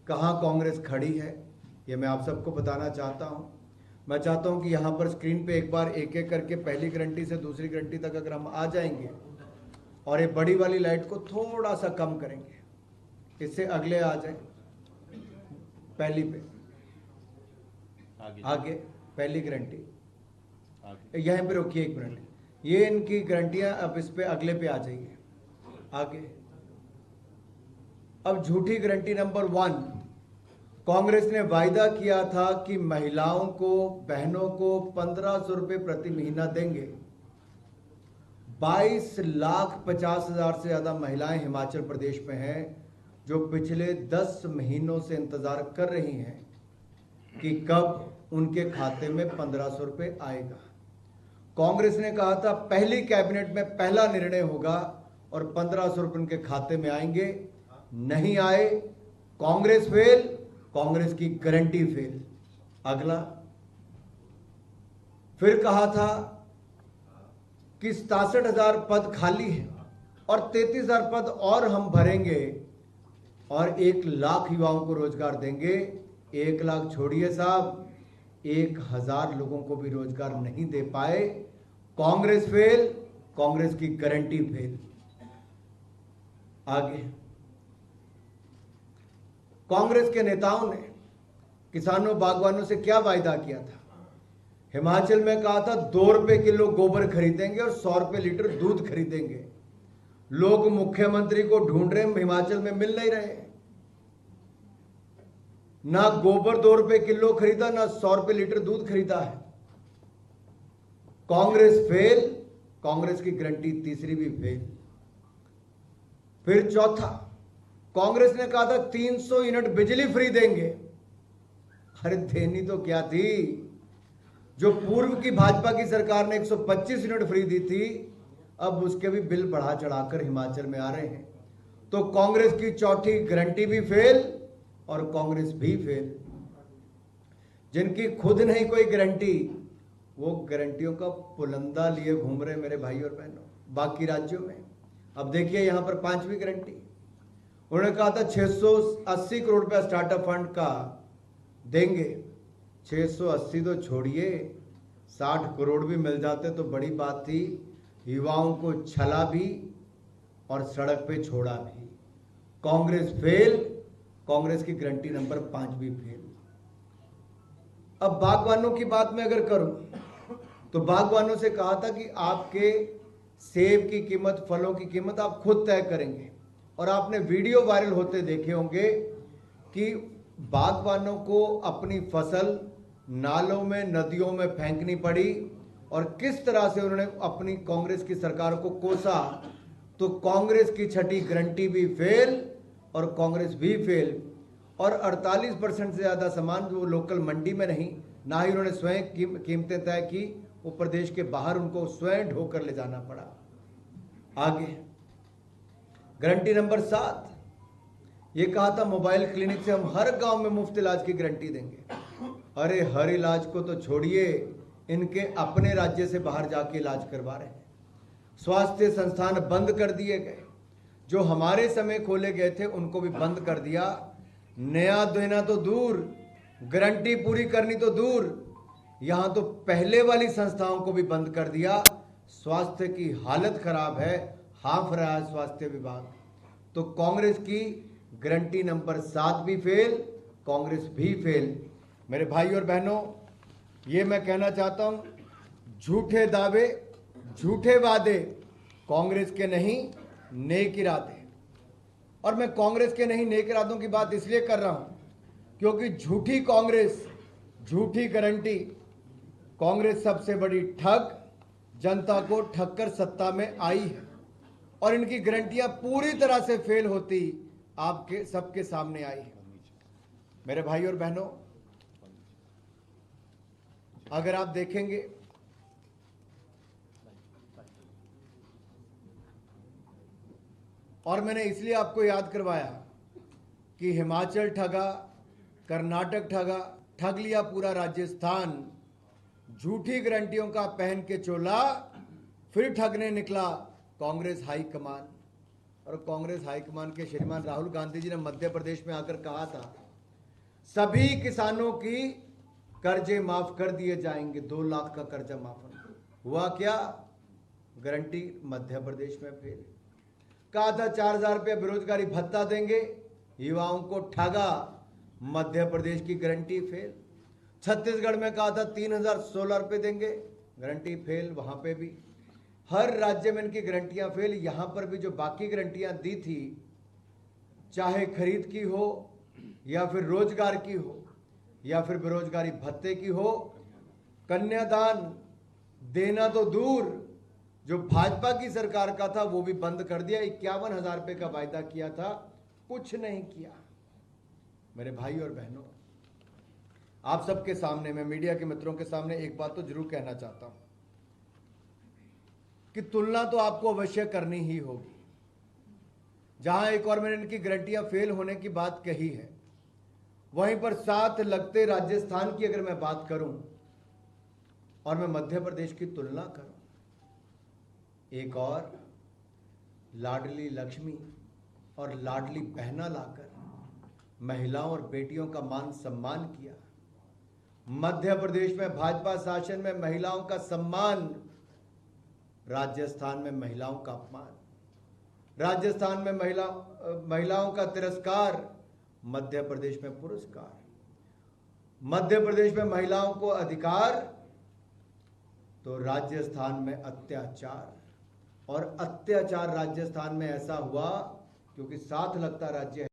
कहाँ कांग्रेस खड़ी है ये मैं आप सबको बताना चाहता हूँ। मैं चाहता हूँ कि यहाँ पर स्क्रीन पे एक बार एक एक करके पहली गारंटी से दूसरी गारंटी तक अगर हम आ जाएंगे और ये बड़ी वाली लाइट को थोड़ा सा कम करेंगे, इससे अगले आ जाए पहली पे आगे पहली गारंटी यहीं पे रोकिए एक मिनट, ये इनकी गारंटियां अब इस पे अगले पे आ जाइए आगे। अब झूठी गारंटी नंबर 1, कांग्रेस ने वायदा किया था कि महिलाओं को, बहनों को 1500 रुपये प्रति महीना देंगे। 22,50,000 से ज्यादा महिलाएं हिमाचल प्रदेश में हैं जो पिछले 10 महीनों से इंतजार कर रही हैं कि कब उनके खाते में 1500 रुपये आएगा। कांग्रेस ने कहा था पहली कैबिनेट में पहला निर्णय होगा और 1500 रुपये उनके खाते में आएंगे, नहीं आए, कांग्रेस फेल, कांग्रेस की गारंटी फेल। अगला फिर कहा था कि 67,000 पद खाली है और 33,000 पद और हम भरेंगे और 1 लाख युवाओं को रोजगार देंगे। 1 लाख छोड़िए साहब, 1,000 लोगों को भी रोजगार नहीं दे पाए। कांग्रेस फेल, कांग्रेस की गारंटी फेल। आगे कांग्रेस के नेताओं ने किसानों बागवानों से क्या वायदा किया था? हिमाचल में कहा था 2 रुपए किलो गोबर खरीदेंगे और 100 रुपए लीटर दूध खरीदेंगे। लोग मुख्यमंत्री को ढूंढ रहे हैं, हिमाचल में मिल नहीं रहे। ना गोबर 2 रुपए किलो खरीदा, ना 100 रुपए लीटर दूध खरीदा है। कांग्रेस फेल, कांग्रेस की गारंटी तीसरी भी फेल। फिर चौथा, कांग्रेस ने कहा था 300 यूनिट बिजली फ्री देंगे। अरे देनी तो क्या थी, जो पूर्व की भाजपा की सरकार ने 125 यूनिट फ्री दी थी, अब उसके भी बिल बढ़ा चढ़ाकर हिमाचल में आ रहे हैं। तो कांग्रेस की चौथी गारंटी भी फेल और कांग्रेस भी फेल। जिनकी खुद नहीं कोई गारंटी, वो गारंटियों का पुलंदा लिए घूम रहे मेरे भाई और बहनों बाकी राज्यों में। अब देखिए यहां पर 5वीं गारंटी, उन्होंने कहा था 680 करोड़ रुपया स्टार्टअप फंड का देंगे। 680 तो छोड़िए, 60 करोड़ भी मिल जाते तो बड़ी बात थी। युवाओं को छला भी और सड़क पे छोड़ा भी। कांग्रेस फेल, कांग्रेस की गारंटी नंबर 5 भी फेल। अब बागवानों की बात मैं अगर करूं तो बागवानों से कहा था कि आपके सेब की कीमत, फलों की कीमत आप खुद तय करेंगे। और आपने वीडियो वायरल होते देखे होंगे कि बागवानों को अपनी फसल नालों में, नदियों में फेंकनी पड़ी और किस तरह से उन्होंने अपनी कांग्रेस की सरकार को कोसा। तो कांग्रेस की छठी गारंटी भी फेल और कांग्रेस भी फेल। और 48% से ज़्यादा सामान वो लोकल मंडी में नहीं, ना ही उन्होंने स्वयं कीमतें तय की, वो प्रदेश के बाहर उनको स्वयं ढोकर ले जाना पड़ा। आगे गारंटी नंबर 7, ये कहा था मोबाइल क्लिनिक से हम हर गांव में मुफ्त इलाज की गारंटी देंगे। अरे हर इलाज को तो छोड़िए, इनके अपने राज्य से बाहर जाके इलाज करवा रहे हैं। स्वास्थ्य संस्थान बंद कर दिए गए, जो हमारे समय खोले गए थे उनको भी बंद कर दिया। नया देना तो दूर, गारंटी पूरी करनी तो दूर, यहां तो पहले वाली संस्थाओं को भी बंद कर दिया। स्वास्थ्य की हालत खराब है, हाफ रहा है स्वास्थ्य विभाग। तो कांग्रेस की गारंटी नंबर 7 भी फेल, कांग्रेस भी फेल। मेरे भाई और बहनों, ये मैं कहना चाहता हूं, झूठे दावे, झूठे वादे कांग्रेस के नहीं, नेक इरादे। और मैं कांग्रेस के नहीं, नेक इरादों की बात इसलिए कर रहा हूं क्योंकि झूठी कांग्रेस, झूठी गारंटी, कांग्रेस सबसे बड़ी ठग, जनता को ठग कर सत्ता में आई है। और इनकी गारंटियां पूरी तरह से फेल होती आपके सबके सामने आई है। मेरे भाई और बहनों, अगर आप देखेंगे और मैंने इसलिए आपको याद करवाया कि हिमाचल ठगा, कर्नाटक ठगा, ठग लिया पूरा राजस्थान। झूठी गारंटियों का पहन के चोला फिर ठगने निकला कांग्रेस हाईकमान। और कांग्रेस हाईकमान के श्रीमान राहुल गांधी जी ने मध्य प्रदेश में आकर कहा था सभी किसानों की कर्जे माफ कर दिए जाएंगे, 2 लाख का कर्जा माफ हुआ। क्या गारंटी मध्य प्रदेश में फेल। कहा था 4,000 रुपये बेरोजगारी भत्ता देंगे, युवाओं को ठगा, मध्य प्रदेश की गारंटी फेल। छत्तीसगढ़ में कहा था 3,016 रुपये देंगे, गारंटी फेल, वहां पे भी। हर राज्य में इनकी गारंटियां फेल। यहां पर भी जो बाकी गारंटियां दी थी, चाहे खरीद की हो या फिर रोजगार की हो या फिर बेरोजगारी भत्ते की हो, कन्यादान देना तो दूर, जो भाजपा की सरकार का था वो भी बंद कर दिया। 51,000 रुपये का वायदा किया था, कुछ नहीं किया। मेरे भाई और बहनों, आप सबके सामने, मैं मीडिया के मित्रों के सामने एक बात तो जरूर कहना चाहता हूं कि तुलना तो आपको अवश्य करनी ही होगी। जहां एक और मैंने इनकी गारंटियां फेल होने की बात कही है, वहीं पर साथ लगते राजस्थान की अगर मैं बात करूं और मैं मध्य प्रदेश की तुलना करूं, एक और लाडली लक्ष्मी और लाडली बहना लाकर महिलाओं और बेटियों का मान सम्मान किया। मध्य प्रदेश में भाजपा शासन में महिलाओं का सम्मान, राजस्थान में महिलाओं का अपमान। राजस्थान में महिलाओं का तिरस्कार, मध्य प्रदेश में पुरस्कार। मध्य प्रदेश में महिलाओं को अधिकार, तो राजस्थान में अत्याचार। और अत्याचार राजस्थान में ऐसा हुआ क्योंकि साथ लगता राज्य है